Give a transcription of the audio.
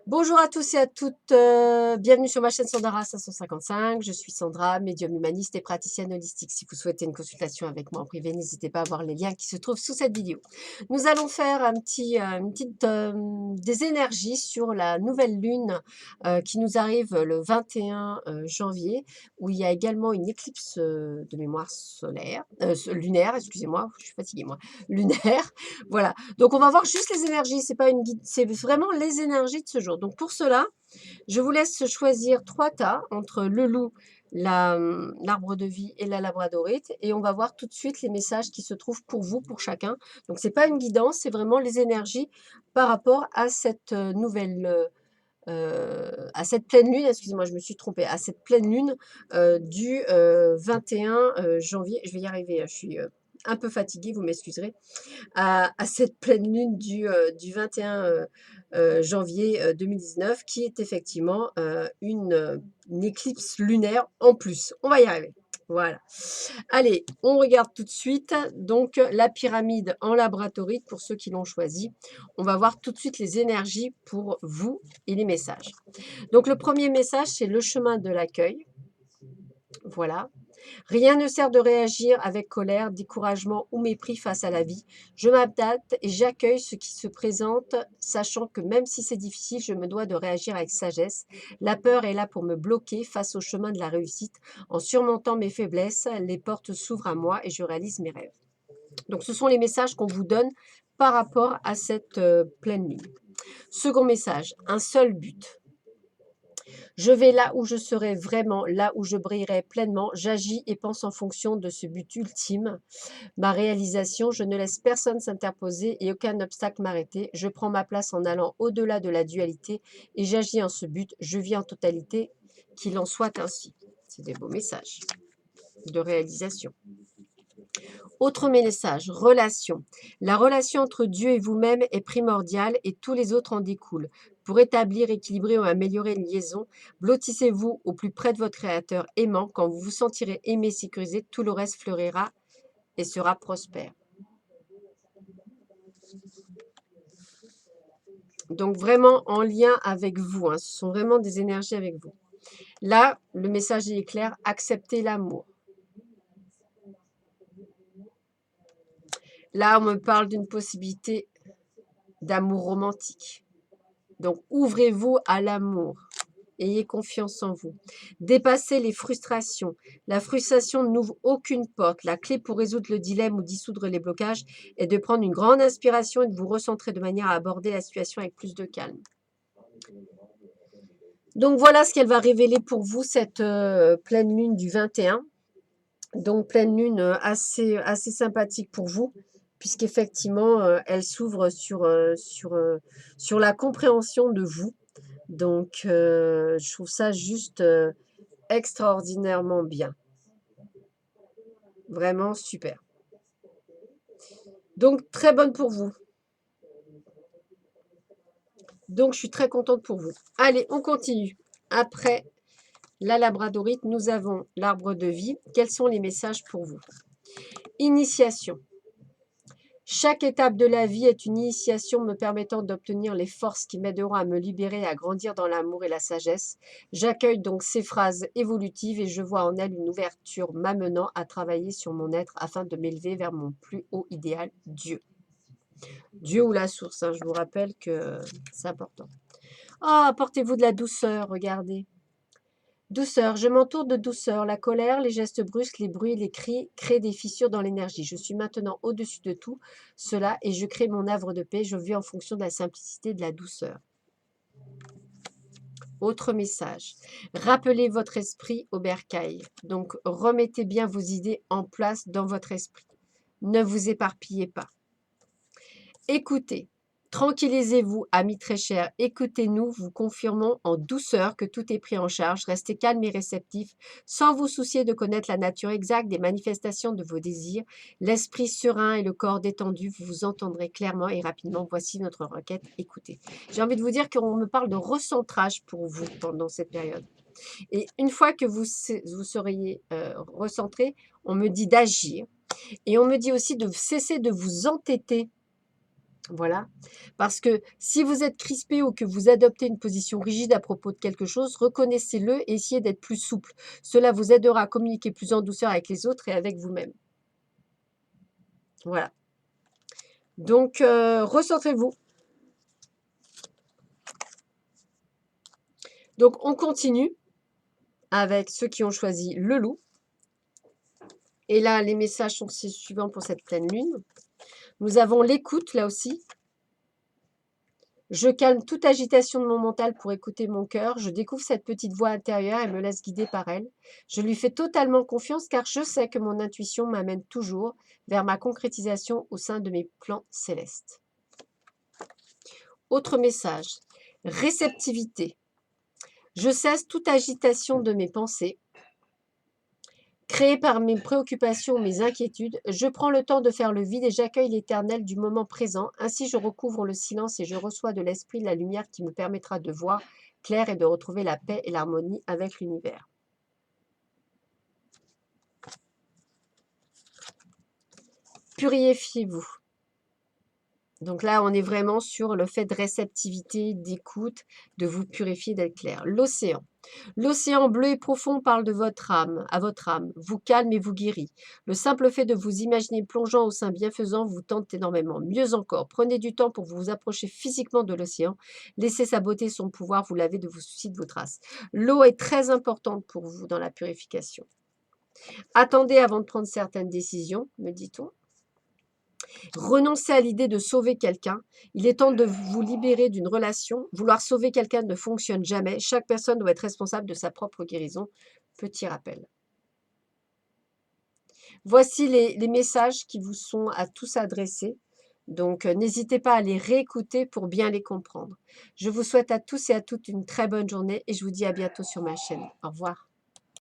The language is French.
Bonjour à tous et à toutes, bienvenue sur ma chaîne Sandara 555. Je suis Sandra, médium humaniste et praticienne holistique. Si vous souhaitez une consultation avec moi en privé, n'hésitez pas à voir les liens qui se trouvent sous cette vidéo. Nous allons faire une petite des énergies sur la nouvelle lune qui nous arrive le 21 janvier, où il y a également une éclipse de mémoire solaire, lunaire, excusez-moi, je suis fatiguée moi, lunaire. Voilà. Donc, on va voir juste les énergies. C'est pas une guide, c'est vraiment les énergies de ce jour. Donc, pour cela, je vous laisse choisir 3 tas entre le loup, l'arbre de vie et la labradorite. Et on va voir tout de suite les messages qui se trouvent pour vous, pour chacun. Donc, c'est pas une guidance, c'est vraiment les énergies par rapport à cette à cette pleine lune, excusez-moi, je me suis trompée, à cette pleine lune du 21 janvier. Je vais y arriver, je suis un peu fatiguée, vous m'excuserez à cette pleine lune du 21 janvier 2019, qui est effectivement une éclipse lunaire en plus. On va y arriver. Voilà. Allez, on regarde tout de suite. Donc, la pyramide en laboratoire, pour ceux qui l'ont choisi. On va voir tout de suite les énergies pour vous et les messages. Donc, le premier message, c'est le chemin de l'accueil. Voilà. Rien ne sert de réagir avec colère, découragement ou mépris face à la vie. Je m'adapte et j'accueille ce qui se présente, sachant que même si c'est difficile, je me dois de réagir avec sagesse. La peur est là pour me bloquer face au chemin de la réussite. En surmontant mes faiblesses, les portes s'ouvrent à moi et je réalise mes rêves. Donc ce sont les messages qu'on vous donne par rapport à cette pleine lune. Second message, un seul but. Je vais là où je serai vraiment, là où je brillerai pleinement. J'agis et pense en fonction de ce but ultime. Ma réalisation, je ne laisse personne s'interposer et aucun obstacle m'arrêter. Je prends ma place en allant au-delà de la dualité et j'agis en ce but. Je vis en totalité, qu'il en soit ainsi. C'est des beaux messages de réalisation. Autre message, relation. La relation entre Dieu et vous-même est primordiale et tous les autres en découlent. Pour établir, équilibrer ou améliorer une liaison, blottissez-vous au plus près de votre Créateur aimant. Quand vous vous sentirez aimé, sécurisé, tout le reste fleurira et sera prospère. Donc vraiment en lien avec vous, hein. Ce sont vraiment des énergies avec vous. Là, le message est clair, acceptez l'amour. Là, on me parle d'une possibilité d'amour romantique. Donc, ouvrez-vous à l'amour. Ayez confiance en vous. Dépassez les frustrations. La frustration n'ouvre aucune porte. La clé pour résoudre le dilemme ou dissoudre les blocages est de prendre une grande inspiration et de vous recentrer de manière à aborder la situation avec plus de calme. Donc, voilà ce qu'elle va révéler pour vous, cette pleine lune du 21. Donc, pleine lune assez sympathique pour vous, puisqu'effectivement, elle s'ouvre sur la compréhension de vous. Donc, je trouve ça juste extraordinairement bien. Vraiment super. Donc, très bonne pour vous. Donc, je suis très contente pour vous. Allez, on continue. Après la labradorite, nous avons l'arbre de vie. Quels sont les messages pour vous? Initiation. Chaque étape de la vie est une initiation me permettant d'obtenir les forces qui m'aideront à me libérer et à grandir dans l'amour et la sagesse. J'accueille donc ces phrases évolutives et je vois en elles une ouverture m'amenant à travailler sur mon être afin de m'élever vers mon plus haut idéal, Dieu. Dieu ou la source, hein, je vous rappelle que c'est important. Oh, apportez-vous de la douceur, regardez. Douceur, je m'entoure de douceur. La colère, les gestes brusques, les bruits, les cris créent des fissures dans l'énergie. Je suis maintenant au-dessus de tout cela et je crée mon havre de paix. Je vis en fonction de la simplicité et de la douceur. Autre message. Rappelez votre esprit au bercail. Donc, remettez bien vos idées en place dans votre esprit. Ne vous éparpillez pas. Écoutez. Tranquillisez-vous, amis très chers, écoutez-nous, vous confirmons en douceur que tout est pris en charge. Restez calme et réceptif, sans vous soucier de connaître la nature exacte des manifestations de vos désirs. L'esprit serein et le corps détendu, vous vous entendrez clairement et rapidement. Voici notre requête, écoutez. J'ai envie de vous dire qu'on me parle de recentrage pour vous pendant cette période. Et une fois que vous seriez recentré, on me dit d'agir. Et on me dit aussi de cesser de vous entêter Voilà. Parce que si vous êtes crispé ou que vous adoptez une position rigide à propos de quelque chose, reconnaissez-le et essayez d'être plus souple. Cela vous aidera à communiquer plus en douceur avec les autres et avec vous-même. Voilà. Donc, recentrez-vous. Donc, on continue avec ceux qui ont choisi le loup. Et là, les messages sont les suivants pour cette pleine lune. Nous avons l'écoute, là aussi. Je calme toute agitation de mon mental pour écouter mon cœur. Je découvre cette petite voix intérieure et me laisse guider par elle. Je lui fais totalement confiance car je sais que mon intuition m'amène toujours vers ma concrétisation au sein de mes plans célestes. Autre message. Réceptivité. Je cesse toute agitation de mes pensées. Créée par mes préoccupations, mes inquiétudes, je prends le temps de faire le vide et j'accueille l'éternel du moment présent. Ainsi, je recouvre le silence et je reçois de l'esprit la lumière qui me permettra de voir clair et de retrouver la paix et l'harmonie avec l'univers. Purifiez-vous. Donc là, on est vraiment sur le fait de réceptivité, d'écoute, de vous purifier, d'être clair. L'océan. L'océan bleu et profond parle de votre âme, à votre âme, vous calme et vous guérit. Le simple fait de vous imaginer plongeant au sein bienfaisant vous tente énormément. Mieux encore, prenez du temps pour vous approcher physiquement de l'océan. Laissez sa beauté, son pouvoir, vous laver de vos soucis, de vos traces. L'eau est très importante pour vous dans la purification. Attendez avant de prendre certaines décisions, me dit-on. Renoncez à l'idée de sauver quelqu'un. Il est temps de vous libérer d'une relation. Vouloir sauver quelqu'un ne fonctionne jamais. Chaque personne doit être responsable de sa propre guérison. Petit rappel. Voici les messages qui vous sont à tous adressés. Donc, n'hésitez pas à les réécouter pour bien les comprendre. Je vous souhaite à tous et à toutes une très bonne journée et je vous dis à bientôt sur ma chaîne. Au revoir.